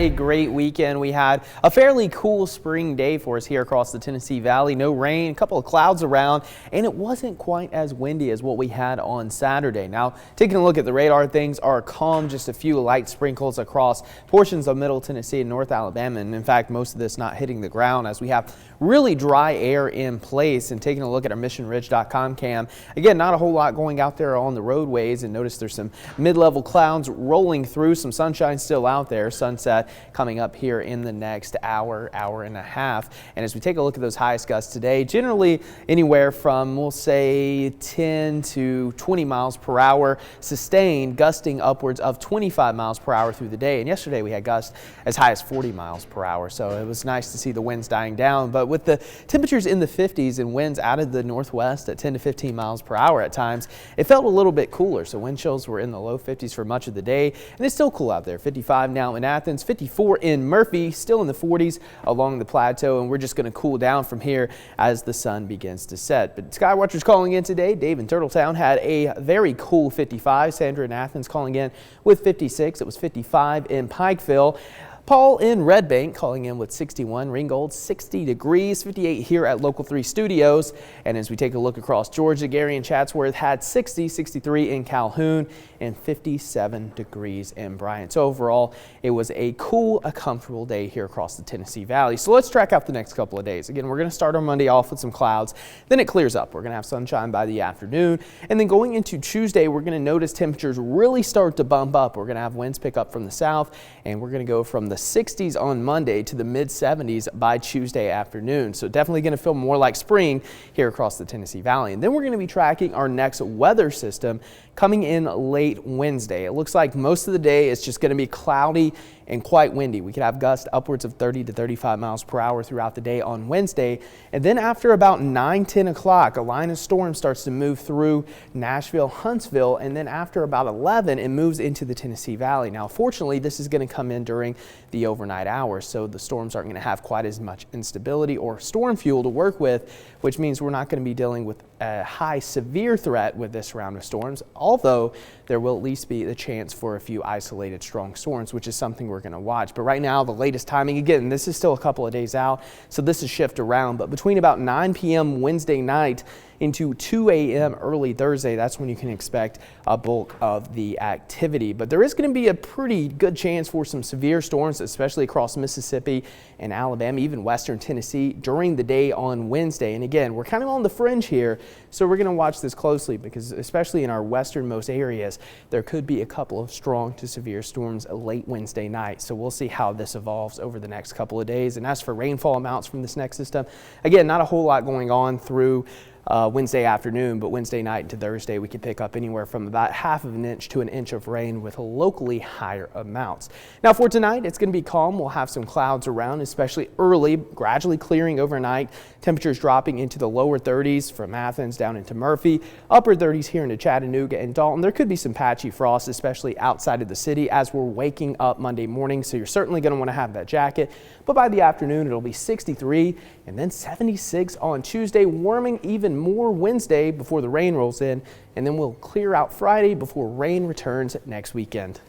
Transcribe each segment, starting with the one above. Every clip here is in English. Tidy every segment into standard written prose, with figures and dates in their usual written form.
a great weekend. We had a fairly cool spring day for us here across the Tennessee Valley. No rain, a couple of clouds around, and it wasn't quite as windy as what we had on Saturday. Now, taking a look at the radar, things are calm, just a few light sprinkles across portions of Middle Tennessee and North Alabama. And in fact, most of this not hitting the ground as we have really dry air in place. And taking a look at our missionridge.com cam, again, not a whole lot going out there on the roadways, and notice there's some mid-level clouds rolling through, some sunshine still out there. Sunset coming up here in the next hour and a half. And as we take a look at those highest gusts today, generally anywhere from, we'll say, 10 to 20 miles per hour, sustained, gusting upwards of 25 miles per hour through the day. And yesterday we had gusts as high as 40 miles per hour. So it was nice to see the winds dying down. But with the temperatures in the 50s and winds out of the northwest at 10 to 15 miles per hour at times, it felt a little bit cooler. So wind chills were in the low 50s for much of the day, and it's still cool out there. 55 now in Athens, 54 in Murphy, still in the 40s along the plateau, and we're just going to cool down from here as the sun begins to set. But Skywatchers calling in today. Dave in Turtletown had a very cool 55. Sandra in Athens calling in with 56. It was 55 in Pikeville. Paul in Red Bank calling in with 61. Ringgold 60 degrees, 58 here at Local 3 Studios. And as we take a look across Georgia, Gary and Chatsworth had 60, 63 in Calhoun, and 57 degrees in Bryant. So overall, it was a cool, comfortable day here across the Tennessee Valley. So let's track out the next couple of days. Again, we're going to start on Monday off with some clouds. Then it clears up. We're going to have sunshine by the afternoon. And then going into Tuesday, we're going to notice temperatures really start to bump up. We're going to have winds pick up from the south, and we're going to go from the 60s on Monday to the mid 70s by Tuesday afternoon. So definitely going to feel more like spring here across the Tennessee Valley. And then we're going to be tracking our next weather system coming in late Wednesday. It looks like most of the day it's just going to be cloudy and quite windy. We could have gusts upwards of 30 to 35 miles per hour throughout the day on Wednesday. And then after about 9-10 o'clock, a line of storm starts to move through Nashville, Huntsville, and then after about 11, it moves into the Tennessee Valley. Now, fortunately, this is going to come in during the overnight hours, so the storms aren't going to have quite as much instability or storm fuel to work with, which means we're not going to be dealing with a high severe threat with this round of storms, although there will at least be the chance for a few isolated strong storms, which is something we're going to watch. But right now, the latest timing, again, this is still a couple of days out, so this is shift around, but between about 9 p.m. Wednesday night into 2 a.m. early Thursday, that's when you can expect a bulk of the activity. But there is going to be a pretty good chance for some severe storms, especially across Mississippi and Alabama, even western Tennessee during the day on Wednesday. And again, we're kind of on the fringe here, so we're going to watch this closely because especially in our westernmost areas, there could be a couple of strong to severe storms late Wednesday night. So we'll see how this evolves over the next couple of days. And as for rainfall amounts from this next system, again, not a whole lot going on through Wednesday afternoon, but Wednesday night into Thursday we could pick up anywhere from about ½ of an inch to an inch of rain with locally higher amounts. Now for tonight, it's going to be calm. We'll have some clouds around, especially early, gradually clearing overnight. Temperatures dropping into the lower 30s from Athens down into Murphy, upper 30s here into Chattanooga and Dalton. There could be some patchy frost, especially outside of the city as we're waking up Monday morning, so you're certainly going to want to have that jacket. But by the afternoon, it'll be 63 and then 76 on Tuesday, warming even more Wednesday before the rain rolls in, and then we'll clear out Friday before rain returns next weekend.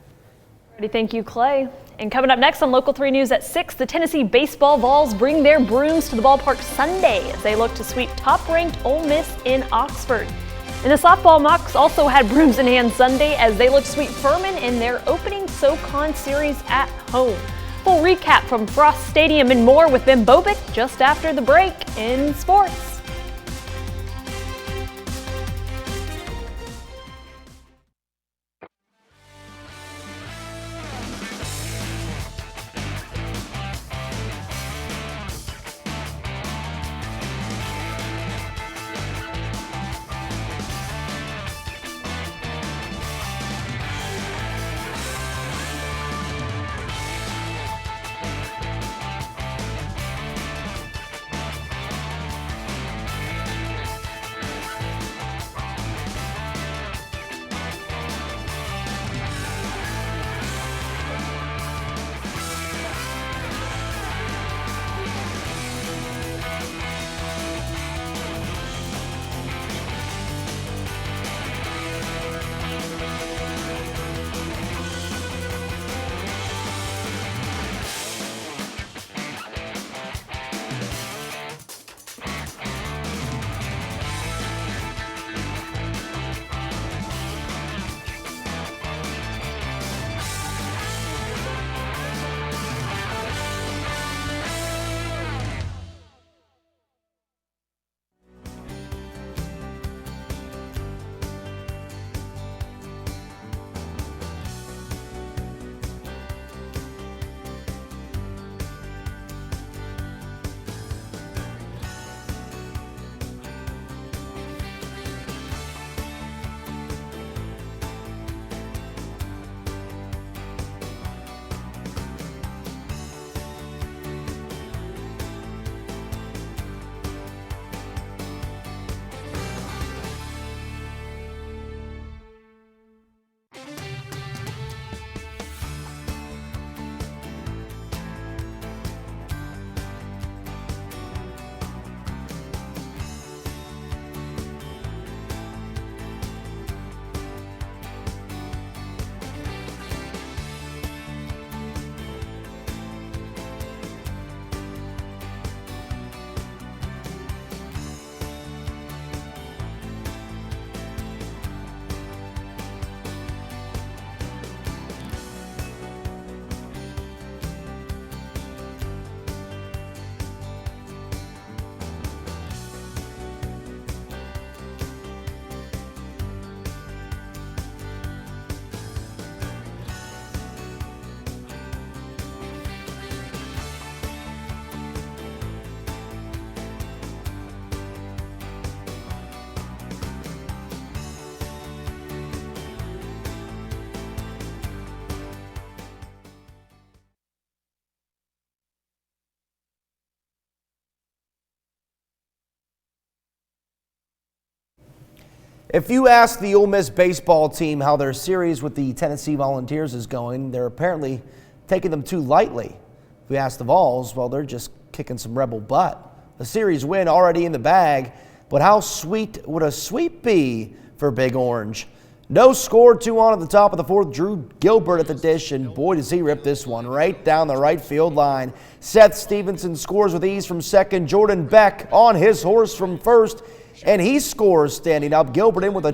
Thank you, Clay. And coming up next on Local 3 News at 6, the Tennessee baseball Vols bring their brooms to the ballpark Sunday as they look to sweep top-ranked Ole Miss in Oxford. And the softball Mocs also had brooms in hand Sunday as they look to sweep Furman in their opening SoCon series at home. Full recap from Frost Stadium and more with Ben Bobick just after the break in sports. If you ask the Ole Miss baseball team how their series with the Tennessee Volunteers is going, they're apparently taking them too lightly. If we ask the Vols, well, they're just kicking some Rebel butt. A series win already in the bag, but how sweet would a sweep be for Big Orange? No score, 2 on at the top of the 4th. Drew Gilbert at the dish, and boy, does he rip this one right down the right field line. Seth Stevenson scores with ease from second. Jordan Beck on his horse from first, and he scores standing up. Gilbert in with a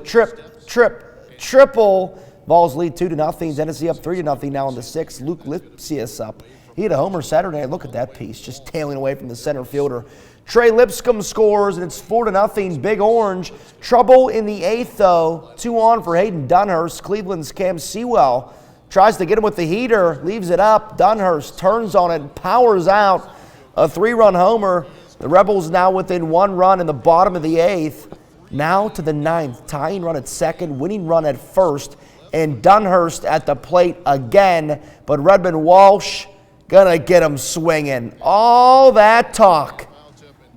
triple. Vols lead 2-0. Tennessee up 3-0 now in the 6th. Luke Lipsius up. He had a homer Saturday. Look at that piece, just tailing away from the center fielder. Trey Lipscomb scores, and it's 4-0 Big Orange. Trouble in the 8th, though. 2 on for Hayden Dunhurst. Cleveland's Cam Sewell tries to get him with the heater, leaves it up. Dunhurst turns on it, powers out a 3-run homer. The Rebels now within 1 run in the bottom of the 8th. Now to the 9th, tying run at second, winning run at first, and Dunhurst at the plate again. But Redmond Walsh gonna get him swinging. All that talk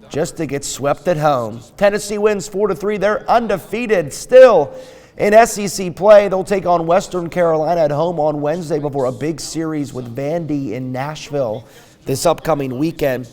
just to get swept at home. Tennessee wins 4-3. They're undefeated still in SEC play. They'll take on Western Carolina at home on Wednesday before a big series with Vandy in Nashville this upcoming weekend.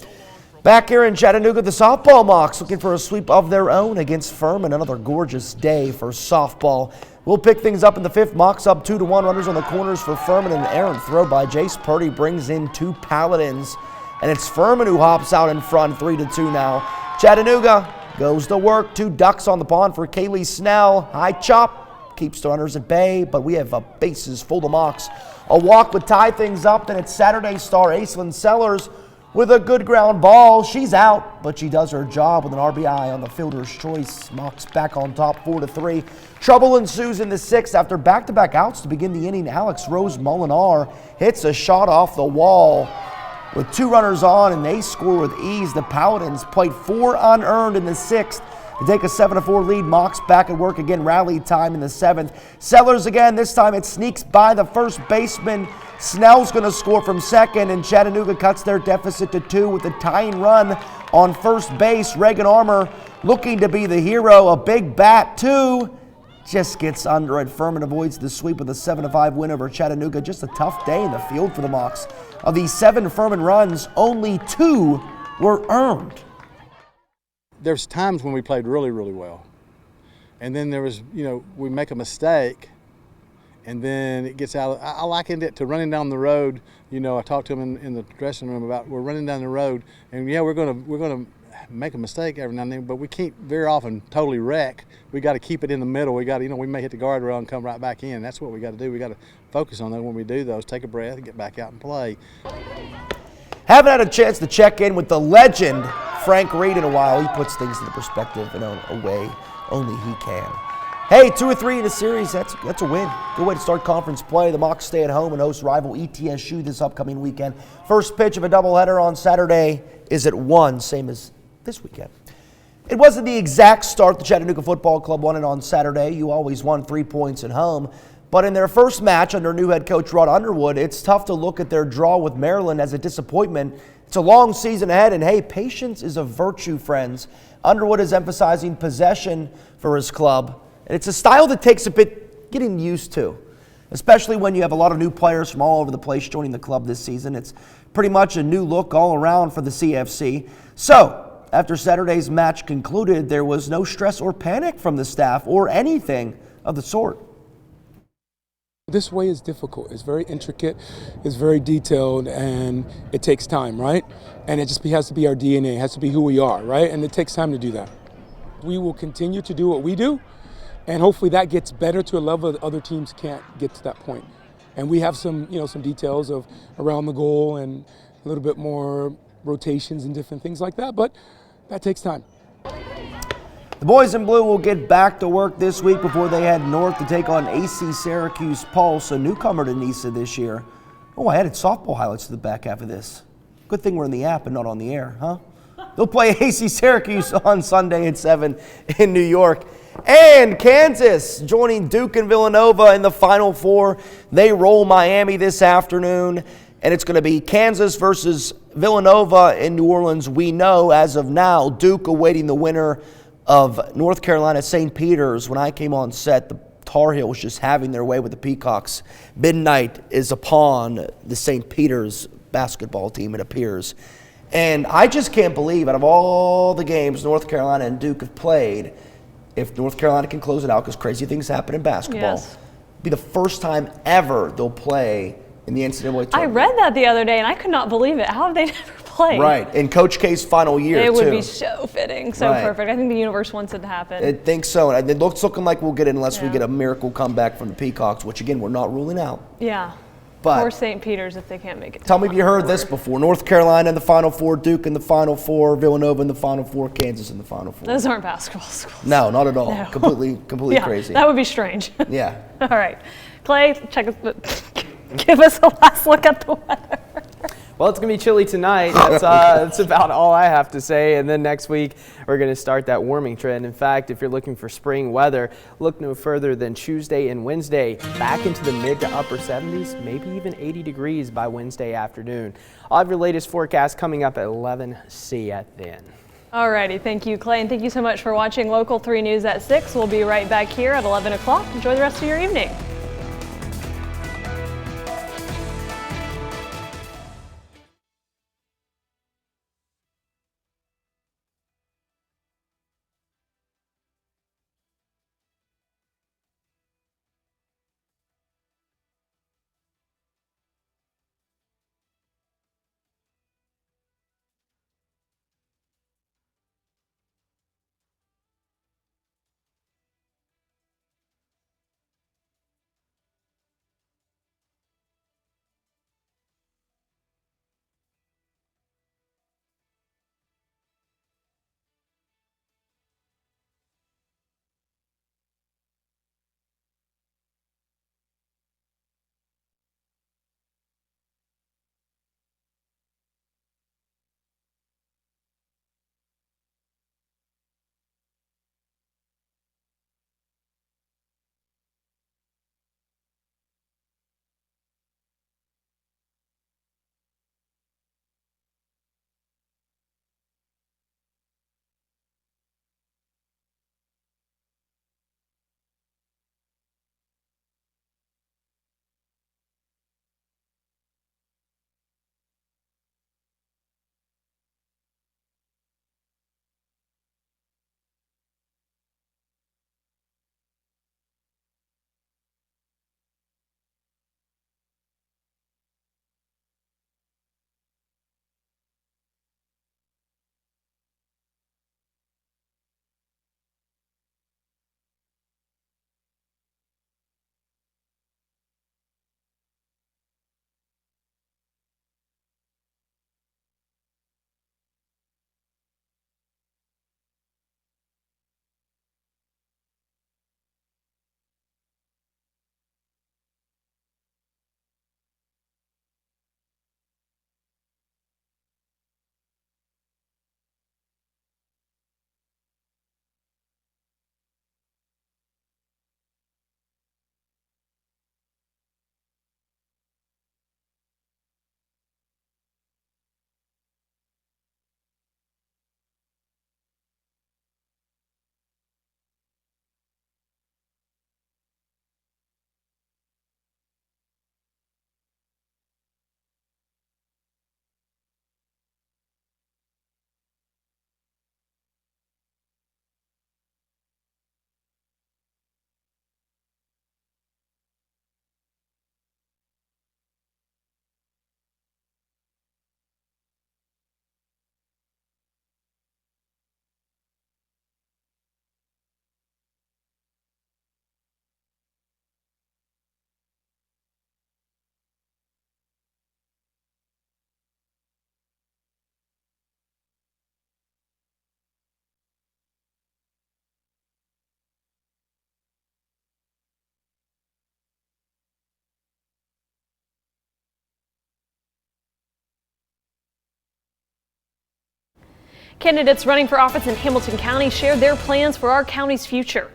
Back here in Chattanooga, the softball Mocs looking for a sweep of their own against Furman. Another gorgeous day for softball. We'll pick things up in the 5th. Mocs up 2-1. Runners on the corners for Furman, and an errant throw by Jace Purdy brings in 2 Paladins. And it's Furman who hops out in front, 3-2 now. Chattanooga goes to work. 2 ducks on the pond for Kaylee Snell. High chop keeps the runners at bay, but we have bases full of Mocs. A walk would tie things up. Then it's Saturday star Aislinn Sellers with a good ground ball. She's out, but she does her job with an RBI on the fielder's choice. Mocs back on top, 4-3. Trouble ensues in the 6th after back-to-back outs to begin the inning. Alex Rose Molinar hits a shot off the wall with 2 runners on, and they score with ease. The Paladins played 4 unearned in the 6th to take a 7-4 lead. Mocs back at work again, rally time in the 7th. Sellers again, this time it sneaks by the first baseman. Snell's going to score from second, and Chattanooga cuts their deficit to 2 with a tying run on first base. Reagan Armour looking to be the hero. A big bat, 2. Just gets under it. Furman avoids the sweep with a 7-5 win over Chattanooga. Just a tough day in the field for the Mocs. Of these 7 Furman runs, only 2 were earned. There's times when we played really, really well. And then there was, we make a mistake, and then it gets out. I likened it to running down the road. I talked to him in the dressing room about we're running down the road, and we're gonna make a mistake every now and then, but we can't very often totally wreck. We got to keep it in the middle. We got to, we may hit the guardrail and come right back in. That's what we got to do. We got to focus on that when we do those. Take a breath and get back out and play. Haven't had a chance to check in with the legend Frank Reed in a while. He puts things into perspective in a way only he can. Hey, 2-3 in a series, that's a win. Good way to start conference play. The Mocs stay at home and host rival ETSU this upcoming weekend. First pitch of a doubleheader on Saturday is at 1, same as this weekend. It wasn't the exact start the Chattanooga Football Club wanted on Saturday. You always won 3 points at home. But in their first match under new head coach Rod Underwood, it's tough to look at their draw with Maryland as a disappointment. It's a long season ahead, and hey, patience is a virtue, friends. Underwood is emphasizing possession for his club. And it's a style that takes a bit getting used to, especially when you have a lot of new players from all over the place joining the club this season. It's pretty much a new look all around for the CFC. So, after Saturday's match concluded, there was no stress or panic from the staff or anything of the sort. This way is difficult. It's very intricate, it's very detailed, and it takes time, right? And it just has to be our DNA, it has to be who we are, right? And it takes time to do that. We will continue to do what we do, and hopefully that gets better to a level that other teams can't get to that point. And we have some details of around the goal and a little bit more rotations and different things like that, but that takes time. The boys in blue will get back to work this week before they head north to take on AC Syracuse Pulse, a newcomer to NISA this year. Oh, I added softball highlights to the back half of this. Good thing we're in the app and not on the air, huh? They'll play AC Syracuse on Sunday at 7 in New York. And Kansas joining Duke and Villanova in the Final Four. They roll Miami this afternoon, and it's going to be Kansas versus Villanova in New Orleans. We know as of now, Duke awaiting the winner of North Carolina St. Peter's. When I came on set, the Tar Heels just having their way with the Peacocks. Midnight is upon the St. Peter's basketball team, it appears. And I just can't believe, out of all the games North Carolina and Duke have played, if North Carolina can close it out, because crazy things happen in basketball, Yes. be the first time ever they'll play in the NCAA tournament. I read that the other day, and I could not believe it. How have they never played? Right, in Coach K's final year, It would too. be so fitting, so Right. perfect. I think the universe wants it to happen. I think so, and it looks looking like we'll get it unless we Yeah. get a miracle comeback from the Peacocks, which, again, we're not ruling out. Yeah. But Or St. Peter's if they can't make it. tell me if you heard this before. North Carolina in the Final Four, Duke in the Final Four, Villanova in the Final Four, Kansas in the Final Four. Those aren't basketball schools. No, not at all. No. Completely Yeah, crazy. that would be strange. Yeah. All right. Clay, give us a last look at the weather. Well, it's going to be chilly tonight. That's about all I have to say. And then next week, we're going to start that warming trend. In fact, if you're looking for spring weather, look no further than Tuesday and Wednesday, back into the mid to upper 70s, maybe even 80 degrees by Wednesday afternoon. I'll have your latest forecast coming up at 11. See you then. All righty. Thank you, Clay. And thank you so much for watching Local 3 News at 6. We'll be right back here at 11 o'clock. Enjoy the rest of your evening. Candidates running for office in Hamilton County shared their plans for our county's future.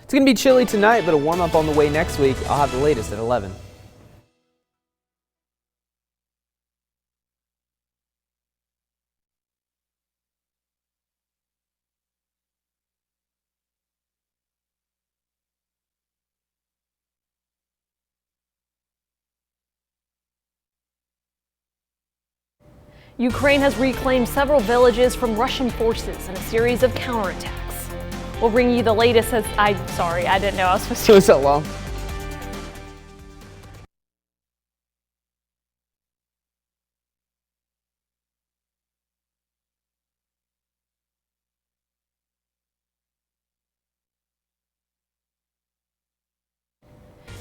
It's going to be chilly tonight, but a warm up on the way next week. I'll have the latest at 11. Ukraine has reclaimed several villages from Russian forces in a series of counterattacks. We'll bring you the latest as sorry, I didn't know I was supposed to. It was so long.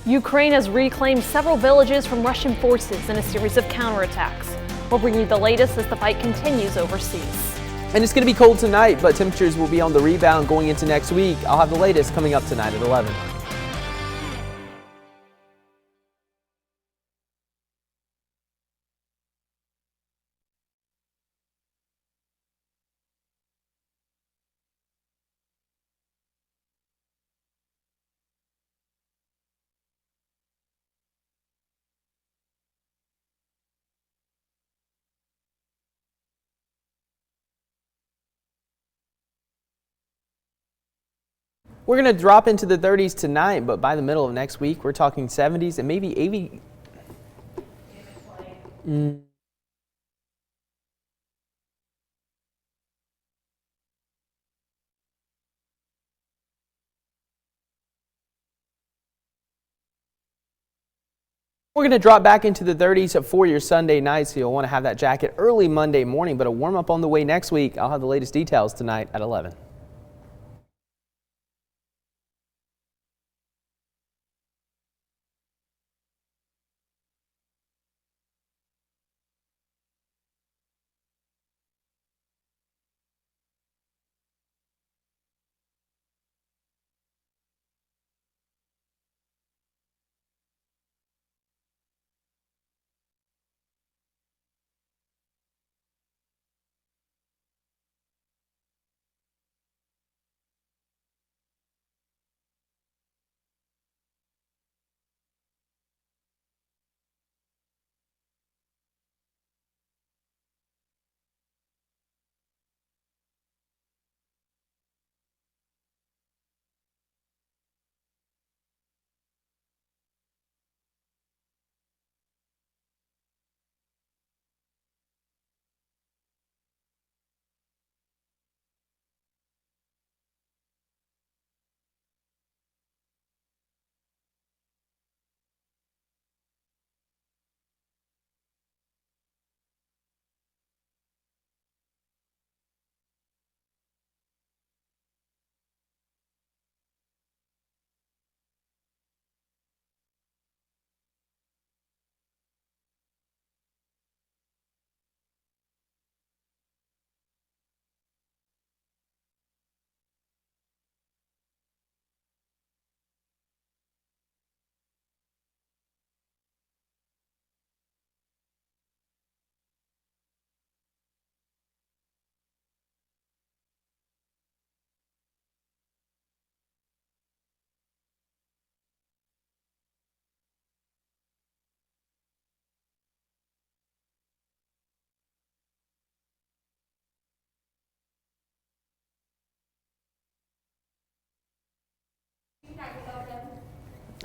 Ukraine has reclaimed several villages from Russian forces in a series of counterattacks. We'll bring you the latest as the fight continues overseas. And it's going to be cold tonight, but temperatures will be on the rebound going into next week. I'll have the latest coming up tonight at 11. We're going to drop into the 30s tonight, but by the middle of next week, we're talking 70s and maybe 80. We're going to drop back into the 30s for your Sunday night, so you'll want to have that jacket early Monday morning, but a warm up on the way next week. I'll have the latest details tonight at 11.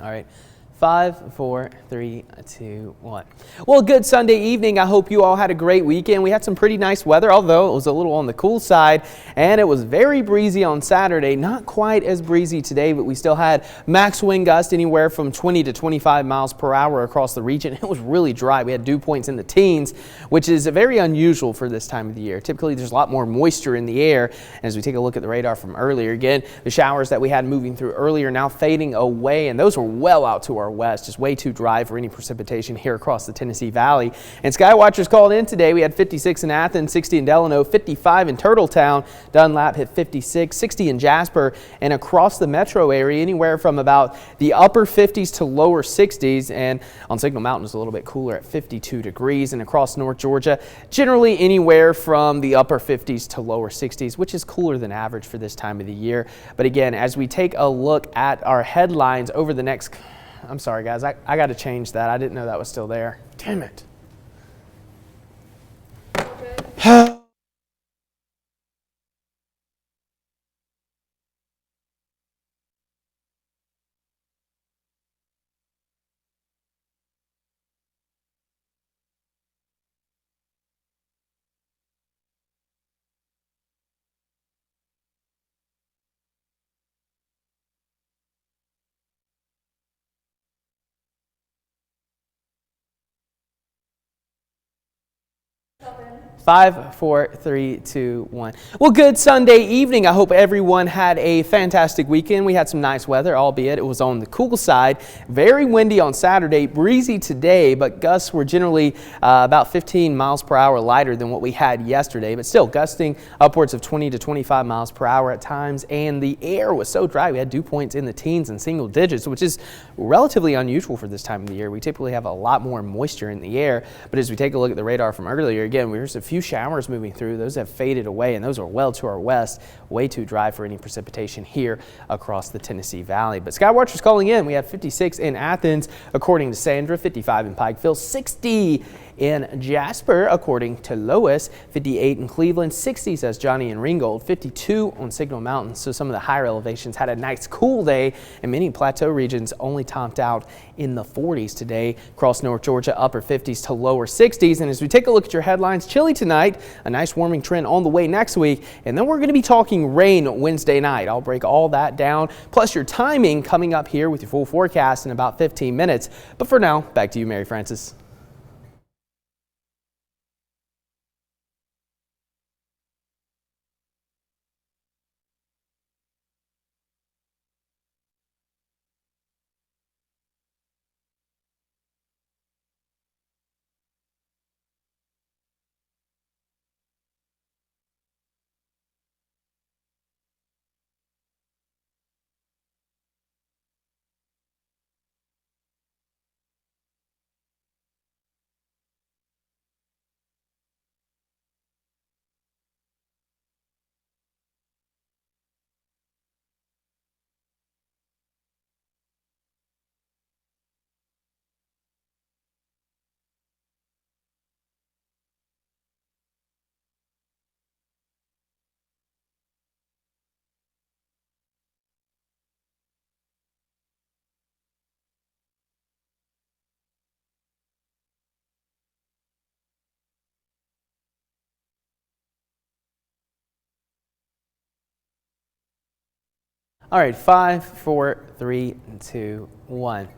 All right. 5, 4, 3, 2, 1. Well, good Sunday evening. I hope you all had a great weekend. We had some pretty nice weather, although it was a little on the cool side, and it was very breezy on Saturday. Not quite as breezy today, but we still had max wind gusts anywhere from 20 to 25 miles per hour across the region. It was really dry. We had dew points in the teens, which is very unusual for this time of the year. Typically, there's a lot more moisture in the air. And as we take a look at the radar from earlier, again, the showers that we had moving through earlier now fading away, and those were well out to our our west. Just way too dry for any precipitation here across the Tennessee Valley. And sky watchers called in today. We had 56 in Athens, 60 in Delano, 55 in Turtletown. Dunlap hit 56, 60 in Jasper, and across the metro area, anywhere from about the upper 50s to lower 60s. And on Signal Mountain is a little bit cooler at 52 degrees. And across North Georgia, generally anywhere from the upper 50s to lower 60s, which is cooler than average for this time of the year. But again, as we take a look at our headlines over the next, I'm sorry guys, I got to change that. I didn't know that was still there. Damn it. Five, four, three, two, one. Well, good Sunday evening. I hope everyone had a fantastic weekend. We had some nice weather, albeit it was on the cool side. Very windy on Saturday, breezy today, but gusts were generally about 15 miles per hour lighter than what we had yesterday, but still gusting upwards of 20 to 25 miles per hour at times. And the air was so dry. We had dew points in the teens and single digits, which is relatively unusual for this time of the year. We typically have a lot more moisture in the air, but as we take a look at the radar from earlier, again, there's a few showers moving through. Those have faded away, and those are well to our west. Way too dry for any precipitation here across the Tennessee Valley. But sky watchers calling in. We have 56 in Athens, according to Sandra, 55 in Pikeville, 60 in Jasper, according to Lois, 58 in Cleveland, 60 says Johnny in Ringgold, 52 on Signal Mountain. So some of the higher elevations had a nice cool day, and many plateau regions only topped out in the 40s today. Across North Georgia, upper 50s to lower 60s. And as we take a look at your headlines, chilly tonight, a nice warming trend on the way next week, and then we're going to be talking rain Wednesday night. I'll break all that down, plus your timing coming up here with your full forecast in about 15 minutes. But for now, back to you, Mary Francis. All right, 5, 4, 3, 2, 1.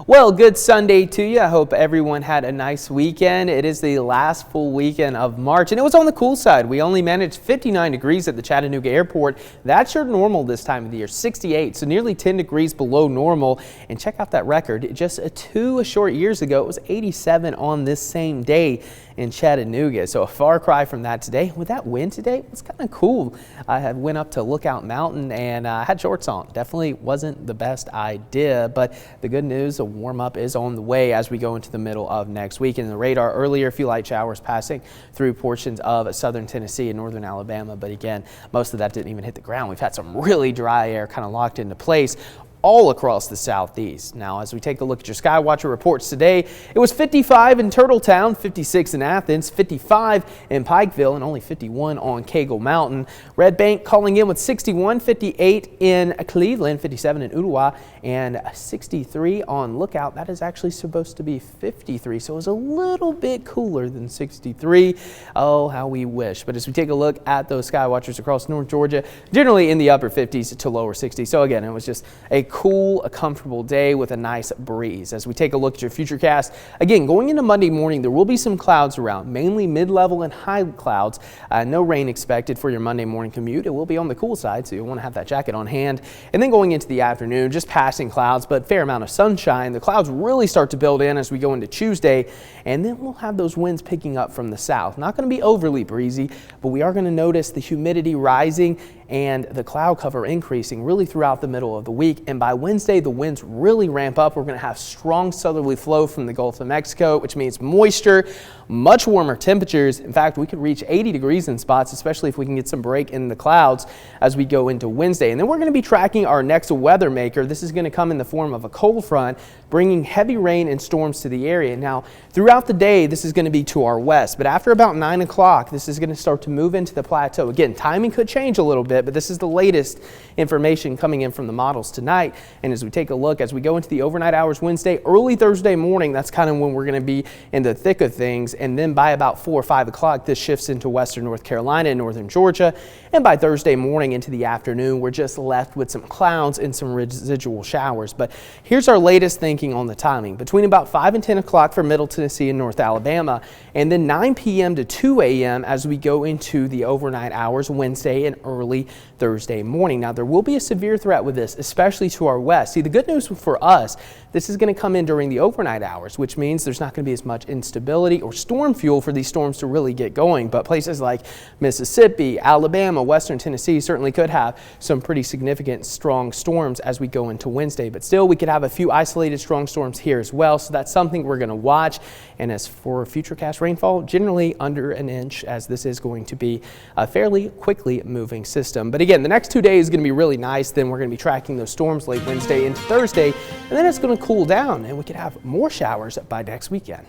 Well, good Sunday to you. I hope everyone had a nice weekend. It is the last full weekend of March, and it was on the cool side. We only managed 59 degrees at the Chattanooga airport. That's your normal this time of the year, 68, so nearly 10 degrees below normal. And check out that record. Just 2 short years ago, it was 87 on this same day in Chattanooga. So a far cry from that today. With that wind today, it's kind of cool. I went up to Lookout Mountain and had shorts on. Definitely wasn't the best idea, but the good news, the warm up is on the way as we go into the middle of next week. In the radar earlier, a few light showers passing through portions of southern Tennessee and northern Alabama, but again, most of that didn't even hit the ground. We've had some really dry air kind of locked into place all across the southeast. Now, as we take a look at your Skywatcher reports today, it was 55 in Turtletown, 56 in Athens, 55 in Pikeville, and only 51 on Cagle Mountain. Red Bank calling in with 61, 58 in Cleveland, 57 in Ottawa, and 63 on Lookout. That is actually supposed to be 53, so it was a little bit cooler than 63. Oh, how we wish. But as we take a look at those Skywatchers across North Georgia, generally in the upper 50s to lower 60s. So again, it was just a cool, a comfortable day with a nice breeze. As we take a look at your futurecast, again, going into Monday morning, there will be some clouds around, mainly mid-level and high clouds. No rain expected for your Monday morning commute. It will be on the cool side, so you'll want to have that jacket on hand. And then going into the afternoon, just passing clouds, but fair amount of sunshine. The clouds really start to build in as we go into Tuesday, and then we'll have those winds picking up from the south. Not going to be overly breezy, but we are going to notice the humidity rising and the cloud cover increasing really throughout the middle of the week. And by Wednesday, the winds really ramp up. We're going to have strong southerly flow from the Gulf of Mexico, which means moisture, much warmer temperatures. In fact, we could reach 80 degrees in spots, especially if we can get some break in the clouds as we go into Wednesday. And then we're going to be tracking our next weather maker. This is going to come in the form of a cold front, bringing heavy rain and storms to the area. Now, throughout the day, this is going to be to our west, but after about 9 o'clock, this is going to start to move into the plateau. Again, timing could change a little bit, but this is the latest information coming in from the models tonight. And as we take a look, as we go into the overnight hours Wednesday, early Thursday morning, that's kind of when we're going to be in the thick of things. And then by about 4 or 5 o'clock, this shifts into western North Carolina and northern Georgia. And by Thursday morning into the afternoon, we're just left with some clouds and some residual showers. But here's our latest thinking on the timing. Between about 5 and 10 o'clock for Middle Tennessee and North Alabama, and then 9 p.m. to 2 a.m. as we go into the overnight hours Wednesday and early Thursday morning. Now, there will be a severe threat with this, especially to our west. See, the good news for us, this is going to come in during the overnight hours, which means there's not going to be as much instability or storm fuel for these storms to really get going. But places like Mississippi, Alabama, western Tennessee certainly could have some pretty significant strong storms as we go into Wednesday. But still, we could have a few isolated strong storms here as well. So that's something we're going to watch. And as for futurecast rainfall, generally under an inch, as this is going to be a fairly quickly moving system. But again, the next 2 days is going to be really nice. Then we're going to be tracking those storms late Wednesday into Thursday, and then it's going to cool down and we could have more showers by next weekend.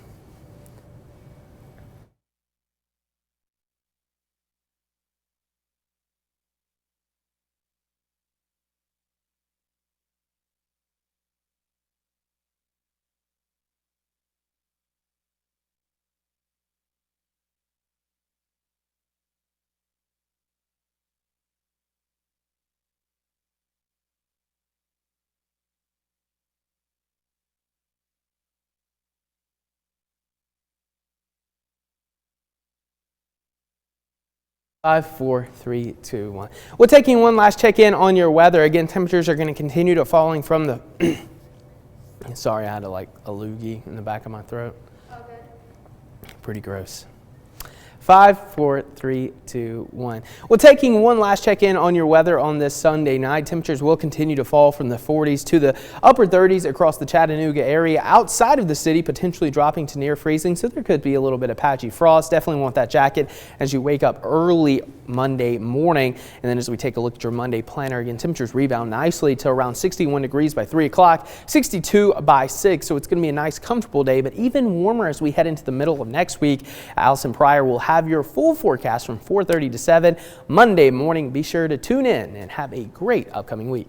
Five, 4, 3, 2, 1. We're taking one last check-in on your weather. Again, temperatures are going to continue to falling from the... Sorry, I had a loogie in the back of my throat. Okay. Pretty gross. 5, 4, 3, 2, 1. Well, taking one last check-in on your weather on this Sunday night. Temperatures will continue to fall from the 40s to the upper 30s across the Chattanooga area. Outside of the city, potentially dropping to near freezing, so there could be a little bit of patchy frost. Definitely want that jacket as you wake up early Monday morning. And then as we take a look at your Monday planner, again, temperatures rebound nicely to around 61 degrees by 3 o'clock, 62 by 6. So it's going to be a nice, comfortable day, but even warmer as we head into the middle of next week. Allison Pryor will have your full forecast from 4:30 to 7 Monday morning. Be sure to tune in and have a great upcoming week.